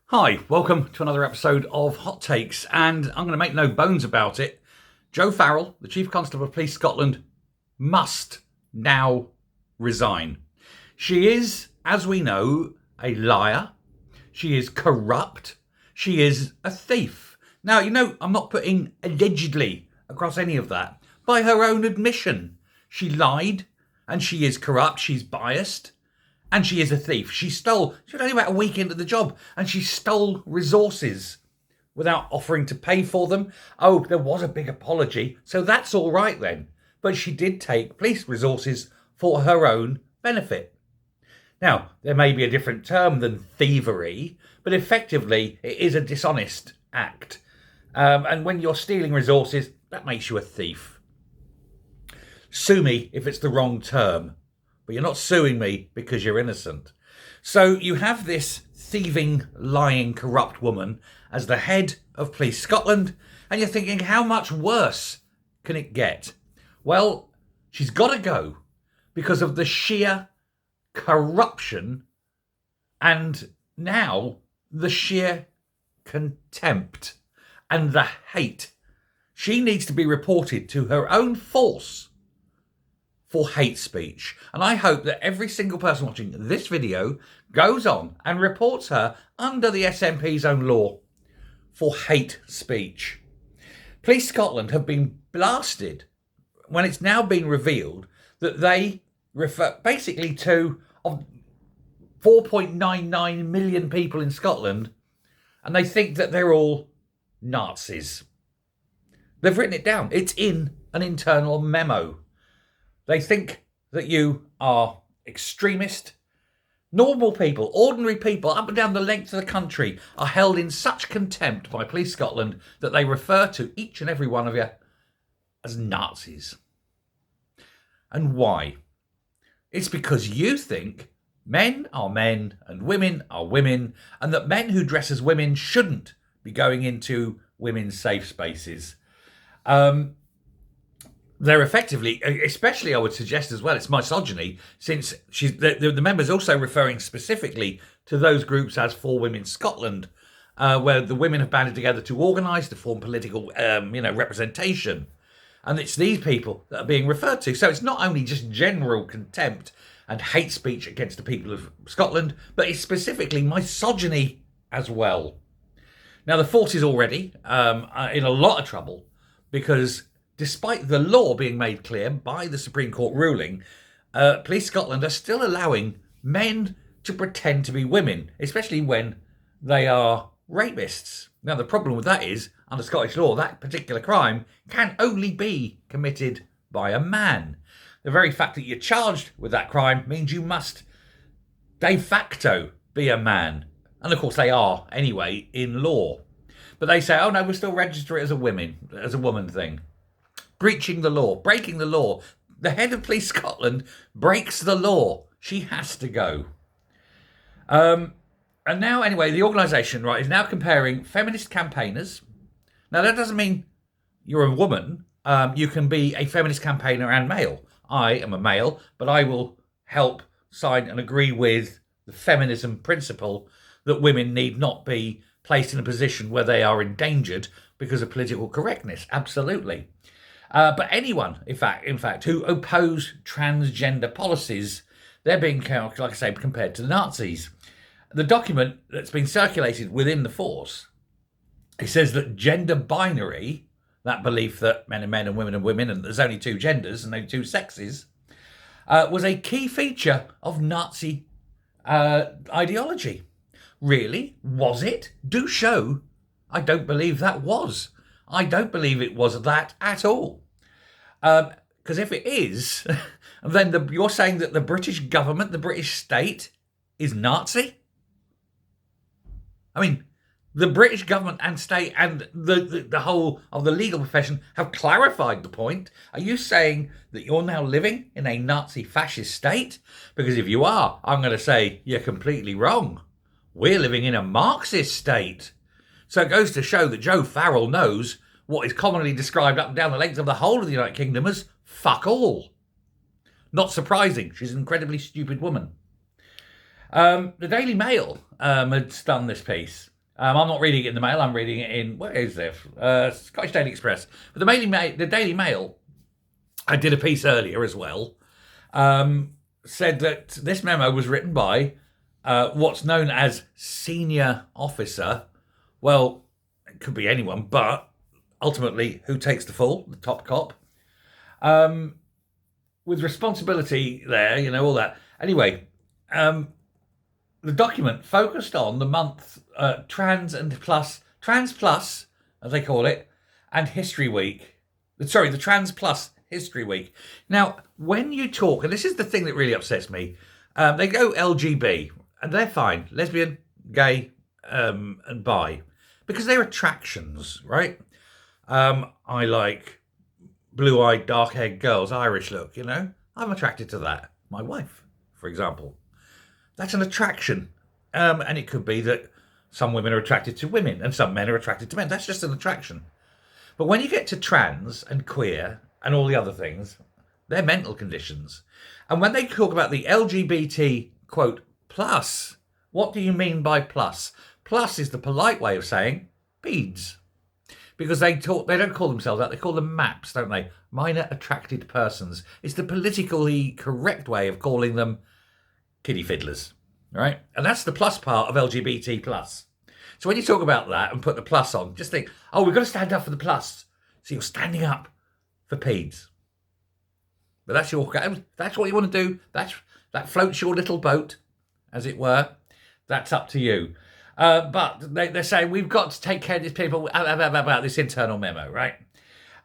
Hi, welcome to another episode of Hot Takes, and I'm going to make no bones about it. Jo Farrell, the Chief Constable of Police Scotland, must now resign. She is, as we know, a liar. She is corrupt. She is a thief. Now, I'm not putting allegedly across any of that. By her own admission, she lied, and she is corrupt, she's biased. And she is a thief. She was only about a week into the job, and she stole resources without offering to pay for them. Oh, there was a big apology, so that's all right then. But she did take police resources for her own benefit. Now, there may be a different term than thievery, but effectively it is a dishonest act. And when you're stealing resources, that makes you a thief. Sue me if it's the wrong term. But you're not suing me because you're innocent. So you have this thieving, lying, corrupt woman as the head of Police Scotland, and you're thinking, how much worse can it get? Well, she's got to go because of the sheer corruption and now the sheer contempt and the hate. She needs to be reported to her own force for hate speech. And I hope that every single person watching this video goes on and reports her under the SNP's own law for hate speech. Police Scotland have been blasted when it's now been revealed that they refer basically to 4.99 million people in Scotland, and they think that they're all Nazis. They've written it down. It's in an internal memo. They think that you are extremist. Normal people, ordinary people up and down the length of the country are held in such contempt by Police Scotland that they refer to each and every one of you as Nazis. And why? It's because you think men are men and women are women, and that men who dress as women shouldn't be going into women's safe spaces. They're effectively, especially I would suggest as well, it's misogyny, since the member's also referring specifically to those groups as For Women Scotland, where the women have banded together to organise, to form political, representation. And it's these people that are being referred to. So it's not only just general contempt and hate speech against the people of Scotland, but it's specifically misogyny as well. Now, the force is already in a lot of trouble because despite the law being made clear by the Supreme Court ruling, Police Scotland are still allowing men to pretend to be women, especially when they are rapists. Now, the problem with that is, under Scottish law, that particular crime can only be committed by a man. The very fact that you're charged with that crime means you must de facto be a man. And of course they are anyway in law. But they say, oh no, we'll still register it as a woman thing. Breaching the law, breaking the law. The head of Police Scotland breaks the law. She has to go. And now, anyway, the organisation, right, is now comparing feminist campaigners. Now, that doesn't mean you're a woman. You can be a feminist campaigner and male. I am a male, but I will help sign and agree with the feminism principle that women need not be placed in a position where they are endangered because of political correctness. Absolutely. But anyone, in fact, who oppose transgender policies, they're being, like I say, compared to the Nazis. The document that's been circulated within the force, it says that gender binary, that belief that men are men and women are women and there's only two genders and only two sexes, was a key feature of Nazi ideology. Really? Was it? Do show. I don't believe that was. I don't believe it was that at all. Because if it is, then you're saying that the British government, the British state, is Nazi? I mean, the British government and state and the whole of the legal profession have clarified the point. Are you saying that you're now living in a Nazi fascist state? Because if you are, I'm going to say you're completely wrong. We're living in a Marxist state. So it goes to show that Jo Farrell knows what is commonly described up and down the length of the whole of the United Kingdom as fuck all. Not surprising, she's an incredibly stupid woman. The Daily Mail had done this piece, I'm not reading it in the Mail. I'm reading it in, where is it? Scottish Daily Express. But the Daily Mail, I did a piece earlier as well, said that this memo was written by what's known as senior officer. Well, it could be anyone, but ultimately, who takes the fall? The top cop. With responsibility there, all that. Anyway, the document focused on the month Trans Plus, as they call it, and History Week. Sorry, the Trans Plus History Week. Now, when you talk, and this is the thing that really upsets me, they go LGB, and they're fine. Lesbian, gay, and bi. Because they're attractions, right? I like blue-eyed, dark-haired girls, Irish look, I'm attracted to that. My wife, for example. That's an attraction. And it could be that some women are attracted to women and some men are attracted to men. That's just an attraction. But when you get to trans and queer and all the other things, they're mental conditions. And when they talk about the LGBT, quote, plus, what do you mean by plus? Plus is the polite way of saying peds. Because they don't call themselves that, they call them MAPs, don't they? Minor attracted persons. It's the politically correct way of calling them kiddie fiddlers, right? And that's the plus part of LGBT plus. So when you talk about that and put the plus on, just think, we've got to stand up for the plus. So you're standing up for peds. But that's what you want to do. That floats your little boat, as it were. That's up to you. But they're saying we've got to take care of these people about this internal memo, right?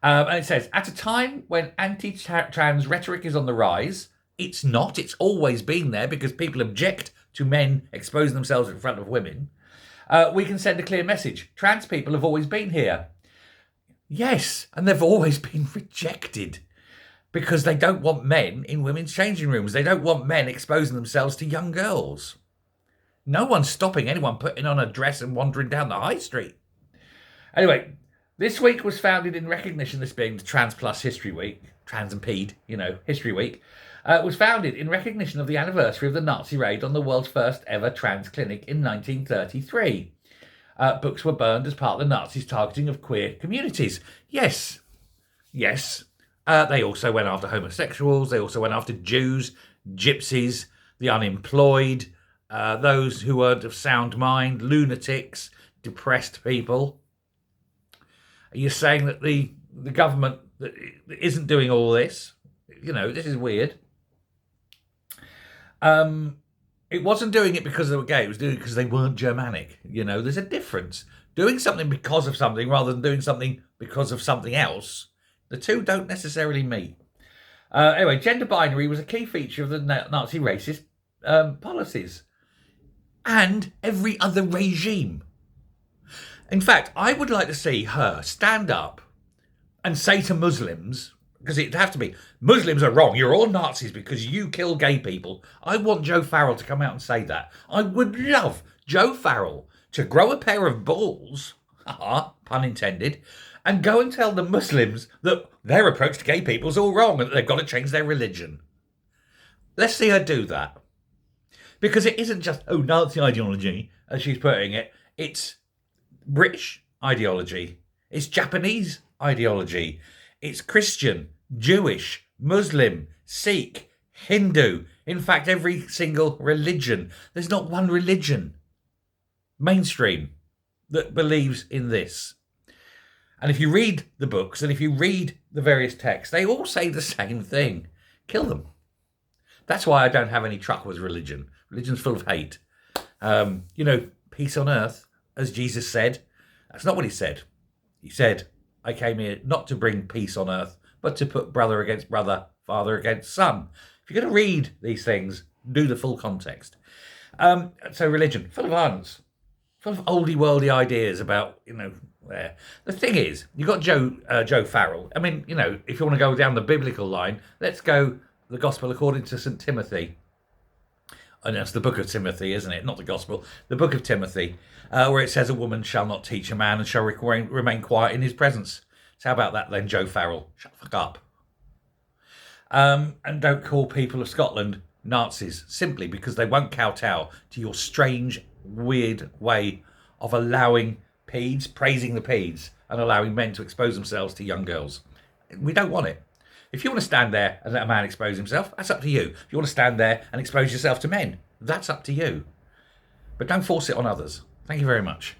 And it says, at a time when anti-trans rhetoric is on the rise, it's not. It's always been there because people object to men exposing themselves in front of women. We can send a clear message. Trans people have always been here. Yes, and they've always been rejected because they don't want men in women's changing rooms. They don't want men exposing themselves to young girls. No one's stopping anyone putting on a dress and wandering down the high street. Anyway, this week was founded in recognition, this being the Trans Plus History Week, Trans and Ped, History Week, was founded in recognition of the anniversary of the Nazi raid on the world's first ever trans clinic in 1933. Books were burned as part of the Nazis' targeting of queer communities. Yes. They also went after homosexuals. They also went after Jews, gypsies, the unemployed, those who weren't of sound mind, lunatics, depressed people. Are you saying that the government isn't doing all this? This is weird. It wasn't doing it because they were gay. It was doing it because they weren't Germanic. There's a difference. Doing something because of something rather than doing something because of something else, the two don't necessarily meet. Anyway, gender binary was a key feature of the Nazi racist policies and every other regime. In fact, I would like to see her stand up and say to Muslims, because it'd have to be, Muslims are wrong, you're all Nazis because you kill gay people. I want Joe Farrell to come out and say that. I would love Joe Farrell to grow a pair of balls, pun intended, and go and tell the Muslims that their approach to gay people is all wrong and that they've got to change their religion. Let's see her do that. Because it isn't just, Nazi ideology, as she's putting it. It's British ideology. It's Japanese ideology. It's Christian, Jewish, Muslim, Sikh, Hindu. In fact, every single religion. There's not one religion, mainstream, that believes in this. And if you read the books and if you read the various texts, they all say the same thing. Kill them. That's why I don't have any truck with religion. Religion's full of hate. Peace on earth, as Jesus said. That's not what he said. He said, I came here not to bring peace on earth, but to put brother against brother, father against son. If you're going to read these things, do the full context. So religion, full of violence, full of oldie-worldy ideas about, where. The thing is, you've got Joe Farrell. I mean, if you want to go down the biblical line, let's go the gospel according to St. Timothy. And that's the book of Timothy, isn't it? Not the gospel. The book of Timothy, where it says a woman shall not teach a man and shall remain quiet in his presence. So how about that then, Joe Farrell? Shut the fuck up. And don't call people of Scotland Nazis simply because they won't kowtow to your strange, weird way of allowing peds, praising the peds, and allowing men to expose themselves to young girls. We don't want it. If you want to stand there and let a man expose himself, that's up to you. If you want to stand there and expose yourself to men, that's up to you. But don't force it on others. Thank you very much.